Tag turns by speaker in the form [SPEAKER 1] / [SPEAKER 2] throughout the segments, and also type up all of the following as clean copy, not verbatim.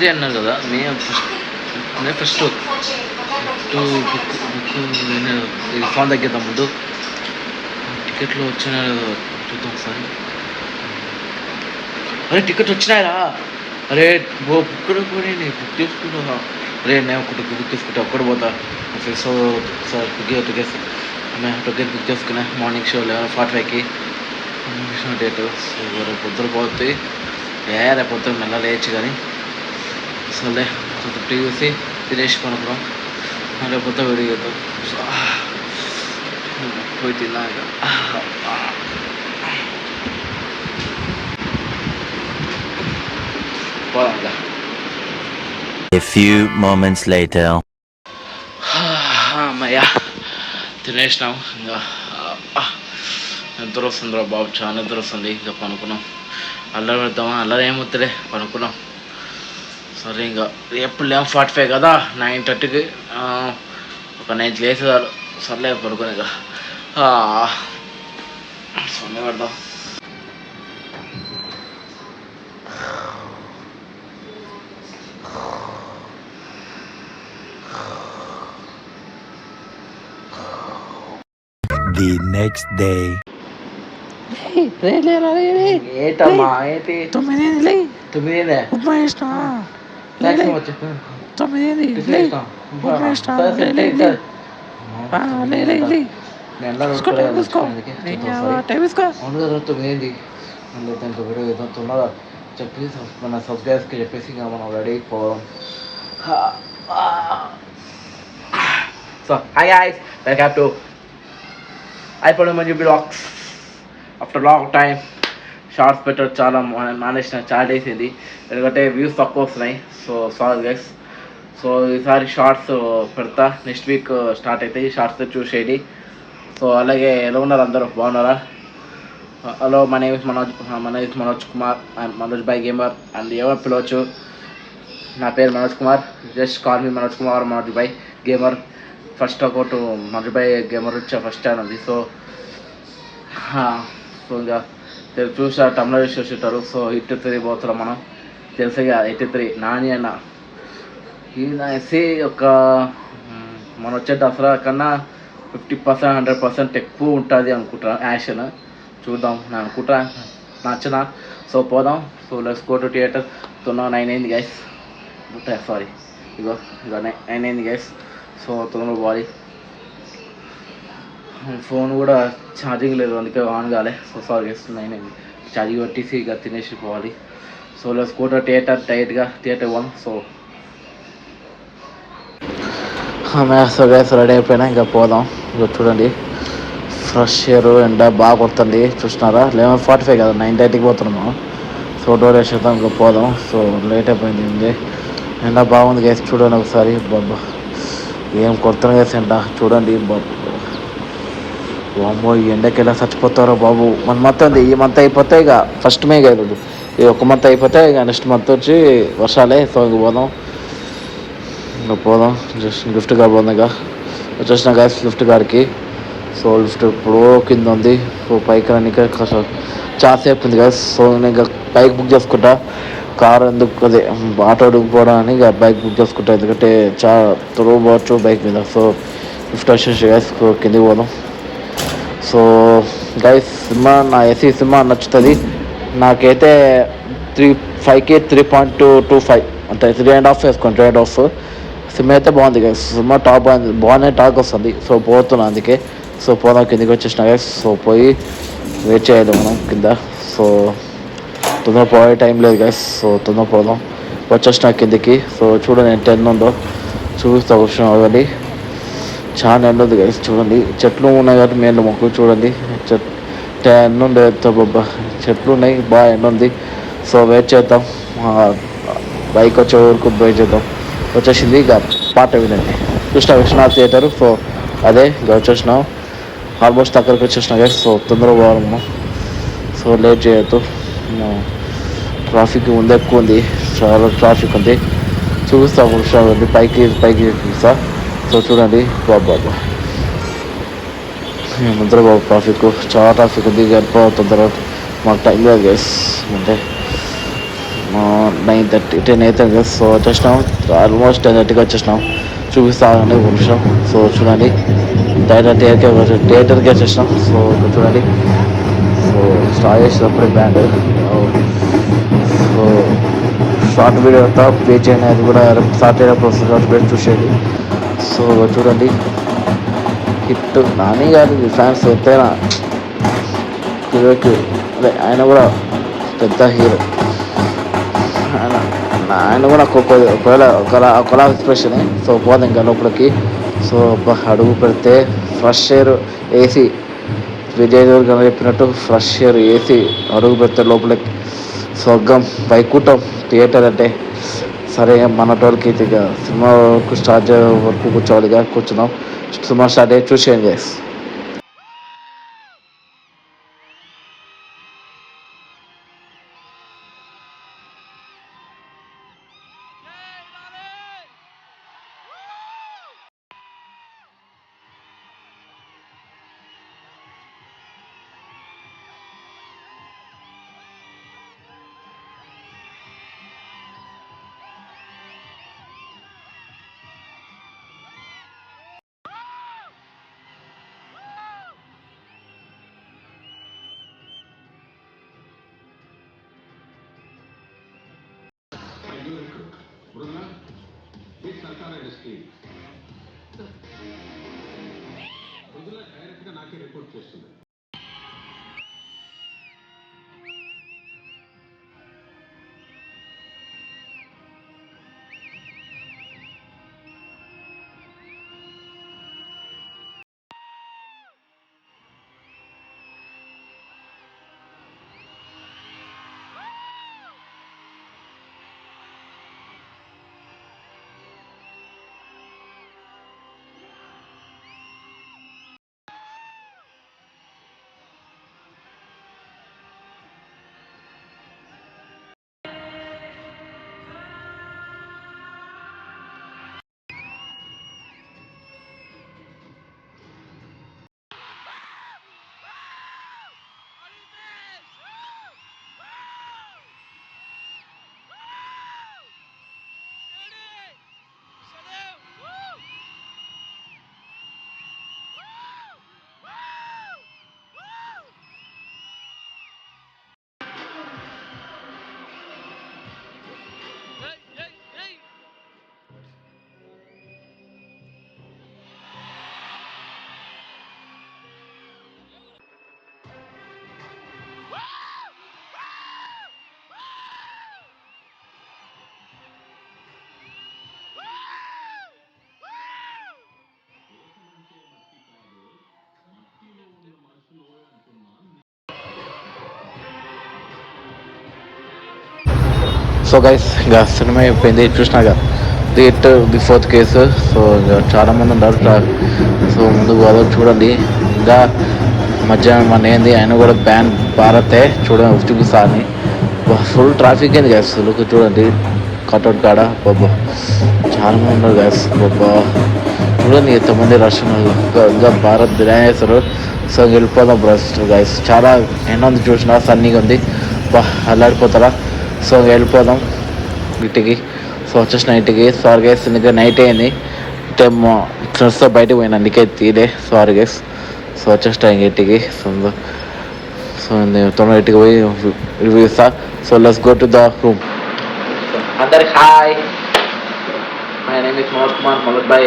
[SPEAKER 1] 3 అన్నారు కదా, May first book ఇది ఫోన్ తగ్గిద్దాం ముందు. టికెట్లు వచ్చినా చూద్దాం ఒకసారి. అరే టికెట్ వచ్చినాయరా, అరే బుక్ బుక్ చేసుకుంటా. అరే నేను బుక్ చేసుకుంటా, ఒక్కడు పోతా. ఫ్రెండ్స్ సార్ టికెట్స్ బుక్ చేసుకున్నా. మార్నింగ్ షో 11:45కి డేట్. సో రేపు పొద్దున పోతుంది. రేపు పొద్దున మెల్ల లేచి కానీ సరే కొంచెం టీవీ చూసి తినేసి కొనుక్కున్నాం. రేపు పొద్దున వీడియో చేద్దాం. పోయి తిన్నాక పోదాం.
[SPEAKER 2] A few moments later.
[SPEAKER 1] అమ్మయ్యా తినేసినాం. ఇంకా నిద్ర వస్తుందిరా బాబు, చాలా నిద్ర వస్తుంది. ఇంకా పనుకున్నాం. అల్లరి పెడతామా, అల్లరి ఏమొద్దులే పనుకున్నాం. సరే ఇంకా ఎప్పుడు 11:45 కదా, 9:30కి ఒక 9 లేసేదాలు. సర్లే పడుకుని ఇక సొన్నే పెడదాం.
[SPEAKER 2] The next day.
[SPEAKER 1] ఏంటమ్మా ఏంటి
[SPEAKER 3] 9
[SPEAKER 1] 9
[SPEAKER 3] ఉప్మా వేసినా
[SPEAKER 1] 9 చెప్పి మన సబ్స్క్రైబర్స్కి చెప్పేసి ఇంకా మనం రెడీ అయిపోవడం. So hi guys, welcome to iPhone Manju Vlogs. After long time shorts పెట్టడం చాలా మానేసిన, చాలా డేస్ అయింది. ఎందుకంటే వ్యూస్ తక్కువ వస్తున్నాయి. So sorry guys. సో ఈసారి షార్ట్స్ పెడతా. నెక్స్ట్ వీక్ స్టార్ట్ అవుతాయి షార్ట్స్, చూసేయండి. సో అలాగే ఎలా ఉన్నారు అందరూ, బాగున్నారా? హలో, మన name is Manoj Kumar and Manoj by gamer and ఎవరు పిలవచ్చు. నా పేరు Manoj Kumar. Just call me Manoj Kumar, Manoj by gamer. First account Manoj by gamer వచ్చా ఫస్ట్ ఛానల్ అది. సో ఇంకా చూసా తమిళ చూసేటారు. సో 83 పోతున్నాం మనం, తెలుసుగా 83 నాని అన్న. ఈయన వేసి ఒక మనం వచ్చే దసరా కన్నా 50% 100% ఎక్కువ ఉంటుంది అనుకుంటా యాక్షన్. చూద్దాం, నేను అనుకుంటా నచ్చిన. సో పోదాం. So let's go to theatre. 9 అయింది గైస్. సారీ ఇగో 9 అయింది గైస్. సో తొందరగా పోవాలి. ఫోన్ కూడా ఛార్జింగ్ లేదు, అందుకే ఆన్ కాలే. సో సారీ గైస్, 9 అయింది. ఛార్జింగ్ పెట్టేసి ఇక తినేసి పోవాలి. So let's go to theatre. డైరెక్ట్గా థియేటర్ 1. సో గైస్ రెడీ అయిపోయినా ఇంకా పోదాం. ఇక చూడండి ఫ్రెష్ ఎయిర్, ఎండ బాగా కొడుతుంది చూస్తున్నారా. 11:45 కదా, 9:30కి పోతున్నాము. సో డోర్ వేసేద్దాం, ఇంకా పోదాం. సో లేట్ అయిపోయింది. ఎండ బాగుంది గైస్, చూడండి ఒకసారి. బాబా ఏం కొడుతుంది గైస్ ఎండ, చూడండి బాబు. అమ్మో ఈ ఎండకి ఎలా చచ్చిపోతారో బాబు. ఈ మంత్ అయిపోతే ఇక ఫస్ట్ మే కాదు, ఈ ఒక మంత్ అయిపోతే ఇక నెక్స్ట్ మంత్ వచ్చి వర్షాలే. సో ఇంక పోదాం జస్ట్ లిఫ్ట్ కార్ పోదాం. ఇక వచ్చేసిన గైస్ లిఫ్ట్ కార్కి. సో లిఫ్ట్ ఇప్పుడు కింద ఉంది. సో పైకి రానికి చాలాసేపు ఉంది గైస్. సో నేను ఇంకా బైక్ బుక్ చేసుకుంటా. కార్ ఎందుకు అదే ఆటో అడుగుపోవడం అని ఇక బైక్ బుక్ చేసుకుంటా, ఎందుకంటే చాలా త్వరగా పోవచ్చు బైక్ మీద. సో లిఫ్ట్ వచ్చేసి గైస్ కిందికి పోదాం. సో గైస్ సినిమా నా ఏసీ సినిమా నచ్చుతుంది నాకైతే. 5కి 3.25 అంటే 3.5 వేసుకోండి. 3.5 సినిమా అయితే బాగుంది గైస్. సినిమా టాప్ బాగానే టాక్ వస్తుంది. సో పోతున్నా అందుకే. సో పోదాం, కిందికి వచ్చేసిన గైస్. సో పోయి వెయిట్ చేయాలి మనం కింద. సో తొందర పోయే టైం లేదు గైస్. సో తొందర పోదాం. వచ్చేసిన కిందికి. సో చూడండి ఎంత ఎండ ఉందో చూపిస్తా. విషయం అవ్వాలి, చాలా ఎండ ఉంది గైస్. చూడండి చెట్లు ఉన్నాయి కాబట్టి మేలు మొక్కు చూడండి. ఎండ ఉండే బాబా, చెట్లు ఉన్నాయి, బాగా ఎండ ఉంది. సో వెయిట్ చేద్దాం, బైక్ వచ్చే వరకు వెయిట్ చేద్దాం. వచ్చేసింది ఇక పాట వినండి. విశ్వనాథ్ థియేటర్. సో అదే ఇక వచ్చేసినాం, ఆల్మోస్ట్ అక్కడికి వచ్చేసినా గైస్. సో తొందరగా పోవాలి మనం. సో లేట్ చేయొద్దు, ట్రాఫిక్ ముందు ఎక్కువ ఉంది, చాలా ట్రాఫిక్ ఉంది. చూపిస్తా విషయం పైకి చూపిస్తా. సో చూడండి బాబా ముందర బాబు ట్రాఫిక్, చాలా ట్రాఫిక్ ఉంది. తొందర మాకు టైం లేదు గైస్. అంటే 9:30 10 అవుతుంది కదా. సో వచ్చేసినాం, ఆల్మోస్ట్ 10:30కి వచ్చేసినాం. చూపిస్తానండి ఒక నిమిషం. సో చూడండి, థియేటర్కి వచ్చేసినాం. సో ఇక్కడ చూడండి, సో స్టార్ట్ చేసినప్పుడే బ్యాండ్. సో షార్ట్ వీడియో అంతా ప్లే చేయండి, అది కూడా స్టార్ట్ అయినప్పుడు వస్తుంది షార్ట్ వీడియో చూసేది. సో చూడండి, హిట్ నాని గారి ఫ్యాన్స్ ఎంతైనా హీరోకి, అదే ఆయన కూడా పెద్ద హీరో. ఆయన ఆయన కూడా ఒకవేళ ఒకలా ఎక్స్ప్రెషన్. సో పోదు ఇంకా లోపలికి. సో అడుగు పెడితే fresh air AC, Vijay Deverakonda చెప్పినట్టు ఫ్రెష్ ఎయిర్ ఏసీ అడుగు పెడితే లోపలికి స్వర్గం, వైకుంఠం థియేటర్ అంటే. సరే మన టోల్కి ఇక సినిమా వరకు స్టార్ట్ అయ్యే వరకు కూర్చోవాలిగా, కూర్చున్నాం. సినిమా స్టార్ట్ అయ్యి చూసేయండి గైస్.
[SPEAKER 3] నాకే రిపోర్ట్ చేస్తుంది.
[SPEAKER 1] సో గైస్, ఇంకా సినిమా అయిపోయింది, చూసినాక థియేటర్ బిఫోర్ కేసు. సో ఇంకా చాలామంది ఉన్నారు. సో ముందుకు పోదాం, చూడండి. ఇంకా మధ్యాహ్నం మన ఏంది, ఆయన కూడా బ్యాన్ భారతే చూడండి, చూపిస్తా అని. ఫుల్ ట్రాఫిక్ అయింది గ్యాస్. లుక్ చూడండి, కట్అవుట్ కాడ బాబా చాలామంది ఉన్నారు గ్యాస్. బాబా చూడండి ఎంతమంది రష్ ఉన్నారు. ఇంకా భారత్ బిర్యానీ వేస్తారు. సో వెళ్ళిపోదాం బ్రస్ గైస్. చాలా ఎండ ఉంది, చూసినా సన్నీగా ఉంది. అల్లాడిపోతారా. సో వెళ్ళిపోదాం ఇంటికి. సో వచ్చేసిన ఇంటికి. సారీ గైస్, ఇంకా నైట్ అయింది. టైం ఫ్రెండ్స్తో బయటకు పోయినా, అందుకే తీరే. Sorry guys. సో వచ్చేసిన ఇంటికి. సో నేను తొందర ఇంటికి పోయి రివ్యూ ఇస్తా. So let's go to the room. అందరికి hi, my name is Manoj Kumar Malak boy.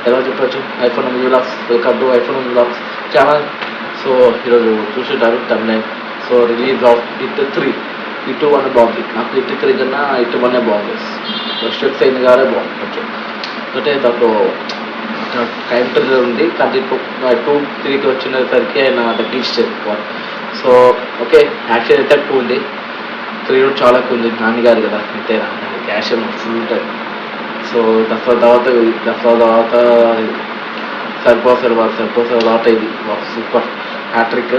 [SPEAKER 1] ఎలా చెప్పచ్చు iPhone vlogs. Welcome to iPhone vlogs channel. So ఈరోజు చూసేటారు తమిళ. So release of it 3. ఇటు 1 బాగుంది. నాకు ఇటు 3 కన్నా ఇటు 1 బాగుంది. స్ట్రెక్స్ అయిన గారే బాగుంది కొంచెం. అంటే దాంట్లో కౌంటర్ ఉంది, కానీ 2-3కి వచ్చినసరికి ఆయన తగ్గించారు. సో ఓకే, యాక్షన్ అయితే ఎక్కువ ఉంది. 3 కూడా చాలా ఎక్కువ ఉంది. నాన్నగారు కదా, అంతేనా, యాక్షన్ ఫుల్ ఉంటుంది. సో దసరా తర్వాత సరిపోసారు తర్వాత ఇది super hat-trick.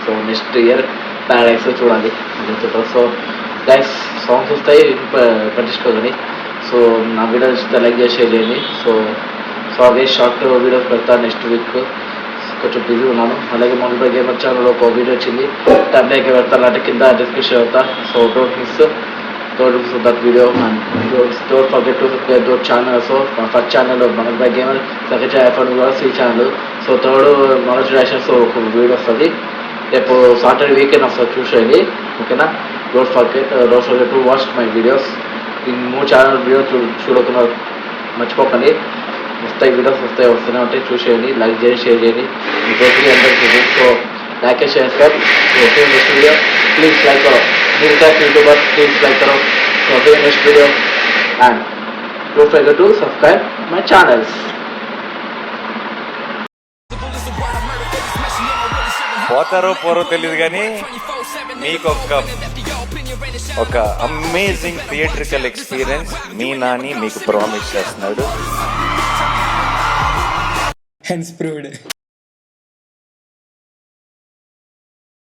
[SPEAKER 1] So next year Paradise చూడాలి. సో గైస్, సాంగ్స్ వస్తాయి, పట్టించుకోదని. సో నా వీడియోస్ లైక్ చేసేయండి. సో అదే షార్ట్ వీడియోస్ పెడతాను నెక్స్ట్ వీక్. కొంచెం బిజీ ఉన్నాను. అలాగే మొబైల్ గేమర్ ఛానల్లో ఒక వీడియో వచ్చింది, దాంట్లోకి పెడతాను, అంటే కింద డిస్క్రిప్షన్ అవుతా. So don't miss. for that video, and don't forget to subscribe to our channel also. My first channel Manoj by Gamer, second channel కూడా C channel. So third Manoj reactions ఒక వీడియో వస్తుంది రేపు సాటర్డే వీకెండ్ వస్తుంది చూసేయండి ఓకేనా. Don't forget to watch my videos. ఈ 3 channel video చూడకుండా మర్చిపోకండి. వస్తూనే ఉంటాయి చూసేయండి, లైక్ చేయండి, షేర్ చేయండి, మీ తోటి అందరికీ. So like and share, subscribe. So see you in next video. Please like our new type YouTuber. Please like our. So see you in next video. And don't forget to subscribe my channels.
[SPEAKER 4] పోతారో Porro తెలియదు కానీ మీకు ఒక amazing theatrical experience మీ నాని మీకు promise చేస్తున్నాడు.
[SPEAKER 5] Hence proved.